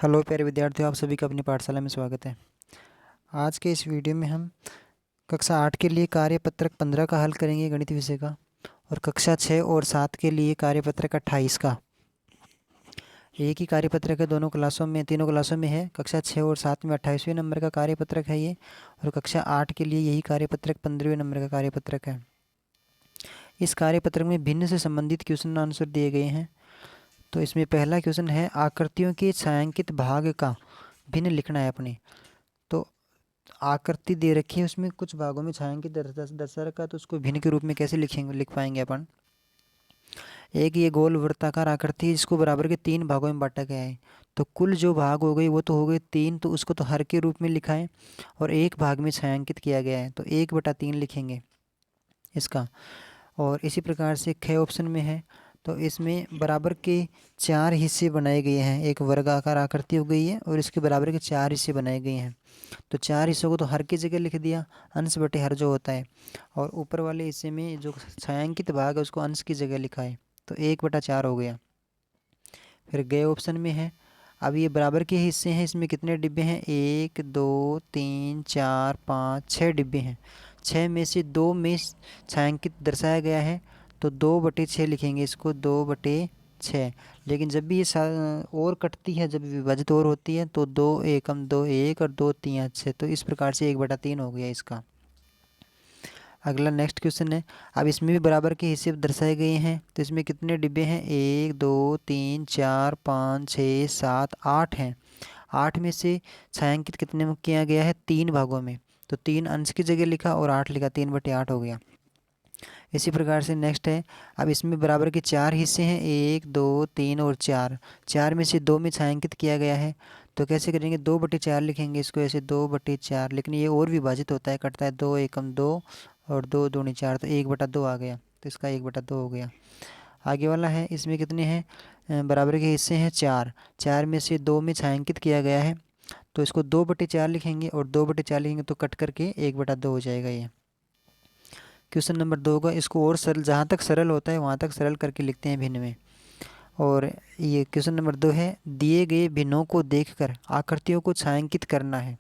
Hello प्यारे विद्यार्थियों, आप सभी का अपनी पाठशाला में स्वागत है। आज के इस वीडियो में हम कक्षा 8 के लिए कार्यपत्रक 15 का हल करेंगे गणित विषय का, और कक्षा 6 और 7 के लिए कार्यपत्रक 28 का। एक ही कार्यपत्रक है, तीनों क्लासों में है। कक्षा 6 और 7 में 28वें नंबर का कार्यपत्रक है ये, और कक्षा 8 के लिए यही कार्यपत्रक 15वें नंबर का कार्यपत्रक है। इस कार्यपत्रक में भिन्न से संबंधित क्वेश्चन आंसर दिए गए हैं। तो इसमें पहला क्वेश्चन है, आकृतियों के छायांकित भाग का भिन्न लिखना है अपने। तो आकृति दे रखी है, उसमें कुछ भागों में छायांकित दर्शा रखा है, तो उसको भिन्न के रूप में कैसे लिख पाएंगे अपन। एक ये गोल वृत्ताकार आकृति है, जिसको बराबर के 3 भागों में बांटा गया है। तो कुल जो भाग हो गए वो तो हो गए 3, तो उसको तो हर के रूप में लिखा है, और एक भाग में छायांकित किया गया है, तो 1/3 लिखेंगे इसका। और इसी प्रकार से ख ऑप्शन में है, तो इसमें बराबर के 4 हिस्से बनाए गए हैं। एक वर्गाकार आकृति हो गई है, और इसके बराबर के 4 हिस्से बनाए गए हैं। तो 4 हिस्सों को तो हर की जगह लिख दिया, अंश बटे हर जो होता है, और ऊपर वाले हिस्से में जो छायांकित भाग है उसको अंश की जगह लिखा है, तो 1/4 हो गया। फिर गए ऑप्शन में है, अब ये बराबर के हिस्से हैं, इसमें कितने डिब्बे हैं, 1 2 3 4 5 6 डिब्बे हैं। 6 में से 2 में छायांकित दर्शाया गया है, तो 2/6 लिखेंगे इसको, 2/6। लेकिन जब भी ये और कटती है, जब विभाजित और होती है, तो 2 एकम 2 1 और 2 3 6, तो इस प्रकार से 1/3 हो गया इसका। अगला नेक्स्ट क्वेश्चन है, अब इसमें भी बराबर के हिस्से दर्शाए गए हैं। तो इसमें कितने डिब्बे हैं, 1 2 3 4 5 6 7 8 हैं। 8 में से छायांकित कितने में किया गया है, 3 भागों में। तो 3 अंश की जगह लिखा और 8 लिखा, 3/8 हो गया। इसी प्रकार से नेक्स्ट है, अब इसमें बराबर के 4 हिस्से हैं, 1 2 3 और 4। 4 में से 2 में छायांकित किया गया है, तो कैसे करेंगे, 2/4 लिखेंगे इसको, ऐसे 2/4। लेकिन ये और विभाजित होता है, कटता है, 2 एकम 2 और 2 दूनी 4, तो 1/2 आ गया, तो इसका 1/2 हो गया। आगे वाला है, इसमें कितने हैं, बराबर के हिस्से हैं 4। 4 में से 2 में छायांकित किया गया है, तो इसको 2/4 लिखेंगे, और 2/4 लिखेंगे तो कट करके 1/2 हो जाएगा ये। क्वेश्चन नंबर 2 का, इसको और सरल, जहाँ तक सरल होता है वहाँ तक सरल करके लिखते हैं भिन्न में। और ये क्वेश्चन नंबर 2 है, दिए गए भिन्नों को देखकर आकृतियों को छायांकित करना है।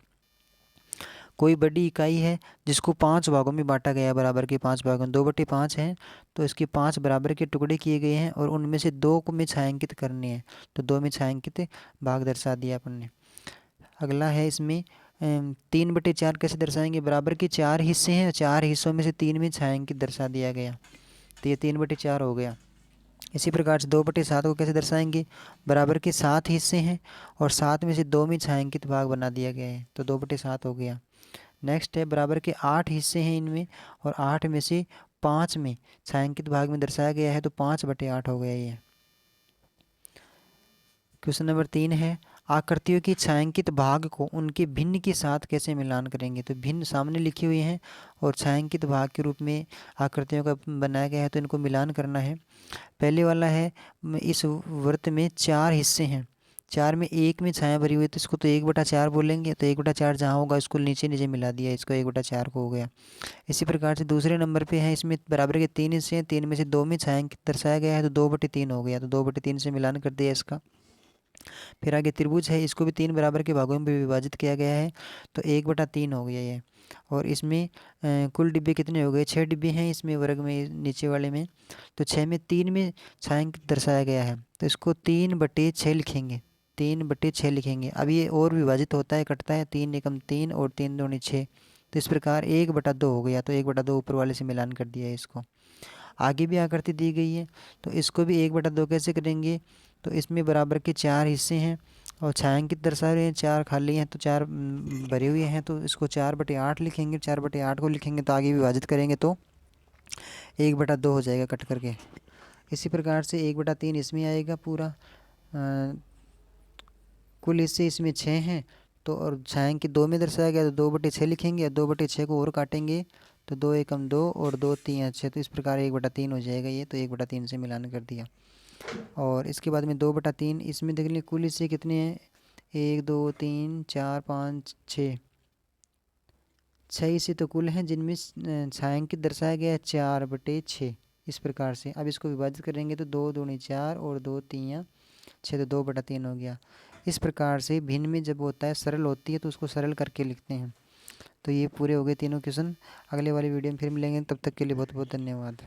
कोई बड़ी इकाई है जिसको 5 भागों में बांटा गया है, बराबर के 5 भागों में, 2/5 हैं, तो इसके 5 बराबर के टुकड़े किए गए हैं, और उनमें से 2 को में छायांकित करने हैं, तो 2 में छायांकित भाग दर्शा दिया अपन ने। अगला है, इसमें 3/4 कैसे दर्शाएंगे, बराबर के 4 हिस्से हैं, 4 हिस्सों में से 3 में छायांकित दर्शा दिया गया, तो ये 3/4 हो गया। इसी प्रकार से 2/7 को कैसे दर्शाएंगे, बराबर के 7 हिस्से हैं, और 7 में से 2 में छायांकित भाग बना दिया गया है, तो 2/7 हो गया। नेक्स्ट है, बराबर के 8 हिस्से हैं इनमें, और 8 में से 5 में छायांकित भाग में दर्शाया गया है, तो 5/8 हो गया ये। क्वेश्चन नंबर 3 है, आकृतियों की छायांकित भाग को उनके भिन्न के साथ कैसे मिलान करेंगे। तो भिन्न सामने लिखी हुई हैं, और छायांकित भाग के रूप में आकृतियों का बनाया गया है, तो इनको मिलान करना है। पहले वाला है, इस वृत्त में 4 हिस्से हैं, 4 में 1 में छाया भरी हुई है, तो इसको तो 1/4 बोलेंगे, तो 1/4 जहाँ होगा इसको नीचे नीचे मिला दिया, इसको 1/4 को हो गया। इसी प्रकार से दूसरे नंबर पे है, इसमें बराबर के 3 हिस्से हैं, 3 में से 2 में छायांकित दर्शाया गया है, तो 2/3 हो गया, तो 2/3 से मिलान कर दिया इसका। फिर आगे त्रिभुज है, इसको भी 3 बराबर के भागों में विभाजित किया गया है, तो 1/3 हो गया ये। और इसमें कुल डिब्बे कितने हो गए, 6 डिब्बे हैं इसमें, वर्ग में नीचे वाले में। तो 6 में 3 में छायांकित दर्शाया गया है, तो इसको 3/6 लिखेंगे, 3/6 लिखेंगे। अब ये और विभाजित होता है, कटता है, 3 एकम 3 और 3 दूनी 6, तो इस प्रकार 1/2 हो गया, तो 1/2 ऊपर वाले से मिलान कर दिया है इसको। आगे भी आकृति दी गई है, तो इसको भी 1/2 कैसे करेंगे, तो इसमें बराबर के 4 हिस्से हैं, और छायांकित दर्शा रहे हैं, 4 खाली हैं, तो 4 भरे हुए हैं, तो इसको 4/8 लिखेंगे। 4/8 को लिखेंगे तो आगे विभाजित करेंगे तो 1/2 हो जाएगा कट करके। इसी प्रकार से 1/3 इसमें आएगा पूरा। कुल हिस्से इसमें 6 हैं, तो और छायांकित 2 में दर्शाया गया, तो 2/6 लिखेंगे, और 2/6 को और काटेंगे, तो 2 एकम 2 और 2 3 6, तो इस प्रकार 1/3 हो जाएगा ये, तो 1/3 से मिलान कर दिया। और इसके बाद में 2/3, इसमें देख लें कुल हिस्से कितने हैं, 1 2 3 4 5 6, 6 हिस्से तो कुल हैं, जिनमें छायांकित दर्शाया गया है 4/6। इस प्रकार से अब इसको विभाजित करेंगे, तो 2 दूनी 4 और 2 3 6, तो 2/3 हो गया। इस प्रकार से भिन्न में जब होता है सरल होती है तो उसको सरल करके लिखते हैं। तो ये पूरे हो गए तीनों क्वेश्चन। अगले वाली वीडियो में फिर मिलेंगे, तब तक के लिए बहुत बहुत धन्यवाद।